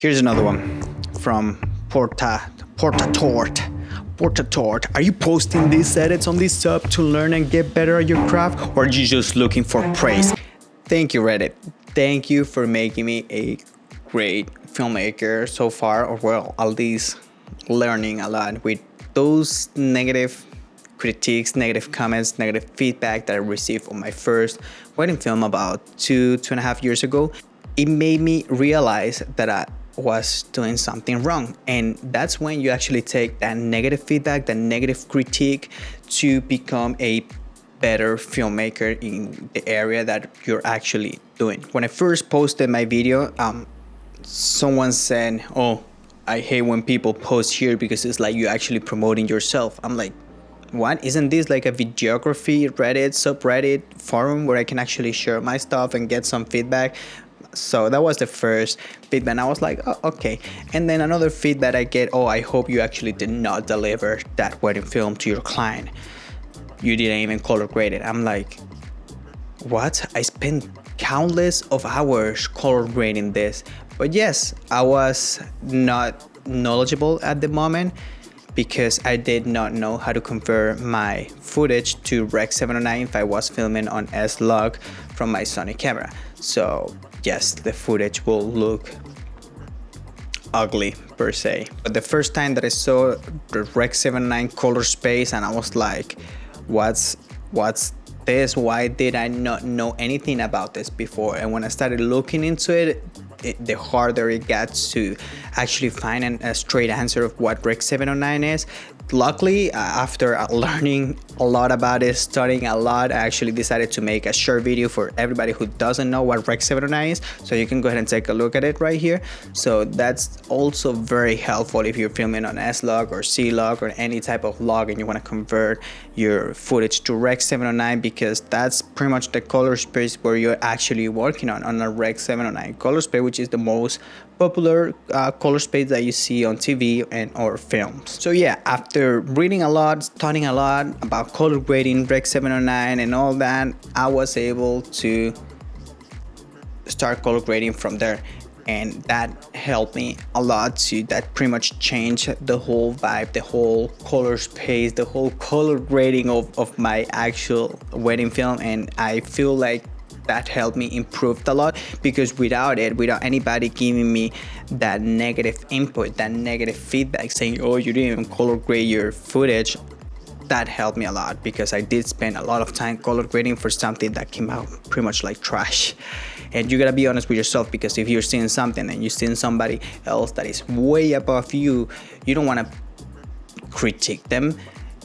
Here's another one from Portatort. Portatort, are you posting these edits on this sub to learn and get better at your craft, or are you just looking for praise? Thank you, Reddit. Thank you for making me a great filmmaker so far, or well, at least learning a lot with those negative critiques, negative comments, negative feedback that I received on my first wedding film about two and a half years ago. It made me realize that I was doing something wrong, and that's when you actually take that negative feedback, that negative critique, to become a better filmmaker in the area that you're actually doing. When I first posted my video, someone said, "Oh, I hate when people post here because it's like you're actually promoting yourself." I'm like, what? Isn't this like a videography Reddit subreddit forum where I can actually share my stuff and get some feedback? So that was the first feedback, and I was like, oh, okay. And then another feedback I get, oh, I hope you actually did not deliver that wedding film to your client. You didn't even color grade it. I'm like, what? I spent countless of hours color grading this. But yes, I was not knowledgeable at the moment because I did not know how to convert my footage to Rec 709 if I was filming on S-Log from my Sony camera. So yes, the footage will look ugly per se. But the first time that I saw the Rec 709 color space, and I was like, what's this? Why did I not know anything about this before? And when I started looking into it, the harder it gets to actually find a straight answer of what Rec 709 is. Luckily, after learning a lot about it, studying a lot, I actually decided to make a short video for everybody who doesn't know what Rec 709 is. So you can go ahead and take a look at it right here. So that's also very helpful if you're filming on S-Log or C-Log or any type of log and you want to convert your footage to Rec 709, because that's pretty much the color space where you're actually working on a Rec 709 color space, which is the most popular color space that you see on TV and or films. So yeah, after reading a lot, studying a lot about color grading, Rec 709 and all that, I was able to start color grading from there, and that helped me a lot to that pretty much changed the whole vibe, the whole color space, the whole color grading of my actual wedding film. And I feel like that helped me improve a lot, because without anybody giving me that negative input, that negative feedback saying, oh, you didn't even color grade your footage, that helped me a lot, because I did spend a lot of time color grading for something that came out pretty much like trash. And you gotta be honest with yourself, because if you're seeing something and you're seeing somebody else that is way above you, you don't want to critique them.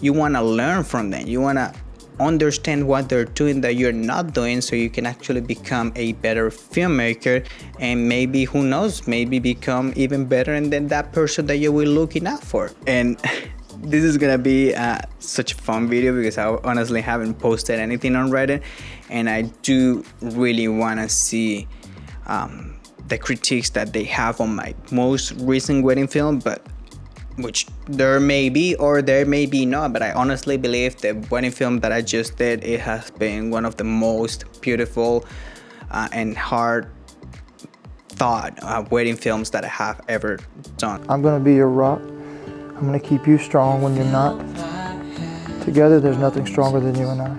You want to learn from them. You want to understand what they're doing that you're not doing, so you can actually become a better filmmaker, and maybe, who knows, maybe become even better than that person that you were looking out for. And this is gonna be such a fun video, because I honestly haven't posted anything on Reddit, and I do really want to see the critiques that they have on my most recent wedding film, but which there may be or there may be not. But I honestly believe the wedding film that I just did, it has been one of the most beautiful and hard thought wedding films that I have ever done. I'm gonna be your rock. I'm gonna keep you strong when you're not. Together, there's nothing stronger than you and I.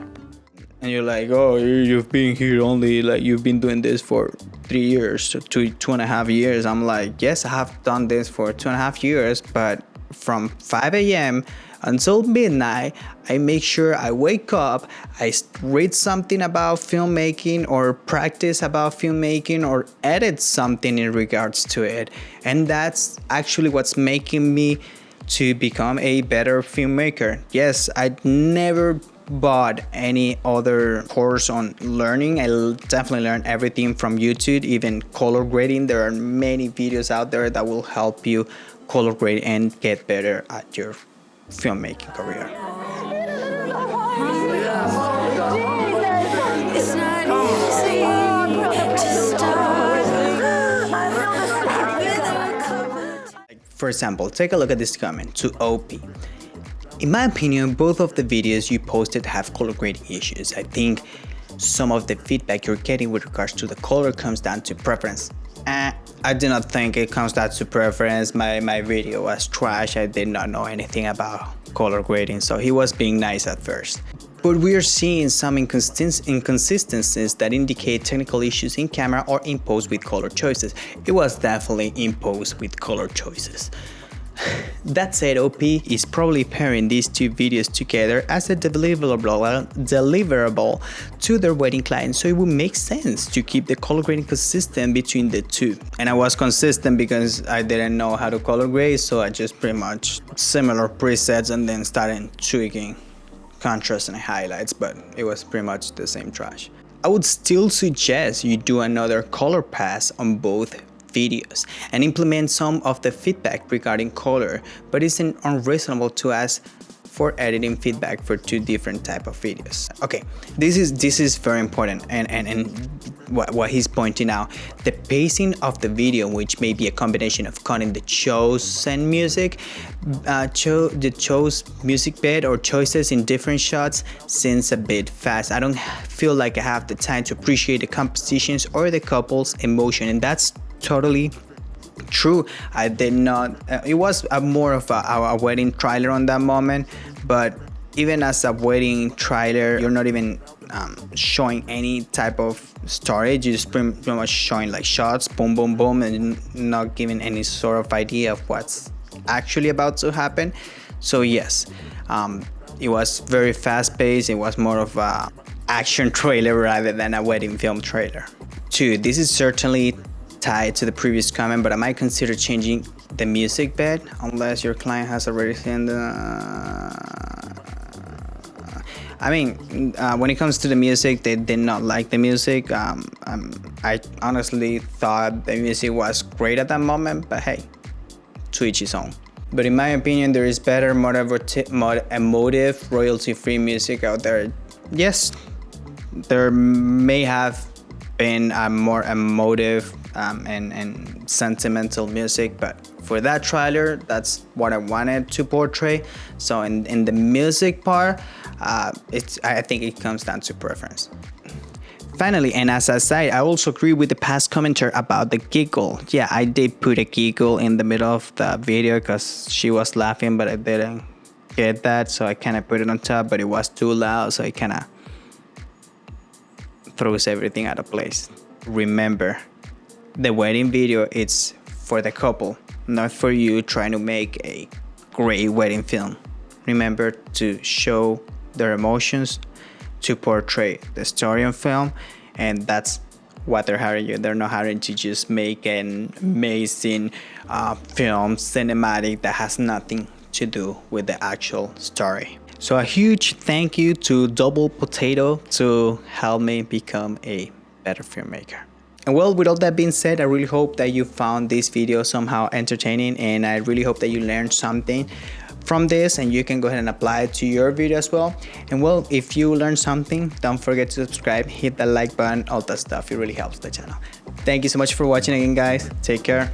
And you're like, oh, you've been here only, like, you've been doing this for 3 years, 2.5 years. I'm like, yes, I have done this for 2.5 years, but from 5 a.m. until midnight, I make sure I wake up, I read something about filmmaking or practice about filmmaking or edit something in regards to it. And that's actually what's making me to become a better filmmaker. Yes, I'd never bought any other course on learning. I definitely learned everything from YouTube, even color grading. There are many videos out there that will help you color grade and get better at your filmmaking career. For example, take a look at this comment to OP. In my opinion, both of the videos you posted have color grading issues. I think some of the feedback you're getting with regards to the color comes down to preference. I do not think it comes down to preference. My video was trash. I did not know anything about color grading, so he was being nice at first. But we are seeing some inconsistencies that indicate technical issues in camera or in post with color choices. It was definitely in post with color choices. That said, OP is probably pairing these two videos together as a deliverable to their wedding client, so it would make sense to keep the color grading consistent between the two. And I was consistent because I didn't know how to color grade, so I just pretty much similar presets and then started tweaking contrast and highlights, but it was pretty much the same trash. I would still suggest you do another color pass on both videos and implement some of the feedback regarding color, but it's unreasonable to ask for editing feedback for two different type of videos. Okay, this is very important, and what he's pointing out, the pacing of the video, which may be a combination of cutting the shows and music, the show's music bed or choices in different shots seems a bit fast. I don't feel like I have the time to appreciate the compositions or the couple's emotion, and that's totally true. I did not. It was more of a wedding trailer on that moment, but even as a wedding trailer, you're not even showing any type of story. You're just pretty much showing like shots, boom, boom, boom, and not giving any sort of idea of what's actually about to happen. So yes, it was very fast-paced. It was more of a action trailer rather than a wedding film trailer. 2. This is certainly tied to the previous comment, but I might consider changing the music bed unless your client has already seen the... I mean, when it comes to the music, they did not like the music. I honestly thought the music was great at that moment, but hey, to each his own. But in my opinion, there is better, more emotive, royalty-free music out there. Yes, there may have been a more emotive and sentimental music, but for that trailer, that's what I wanted to portray. So in the music part, I think it comes down to preference. Finally, and as I said, I also agree with the past commenter about the giggle. Yeah, I did put a giggle in the middle of the video because she was laughing, but I didn't get that, so I kind of put it on top, but it was too loud, so it kind of throws everything out of place. Remember, the wedding video, it's for the couple, not for you trying to make a great wedding film. Remember to show their emotions, to portray the story on film, and that's what they're hiring you. They're not hiring to just make an amazing film cinematic that has nothing to do with the actual story. So a huge thank you to Double Potato to help me become a better filmmaker. And well, with all that being said, I really hope that you found this video somehow entertaining, and I really hope that you learned something from this and you can go ahead and apply it to your video as well. And well, if you learned something, don't forget to subscribe, hit the like button, all that stuff. It really helps the channel. Thank you so much for watching again, guys. Take care.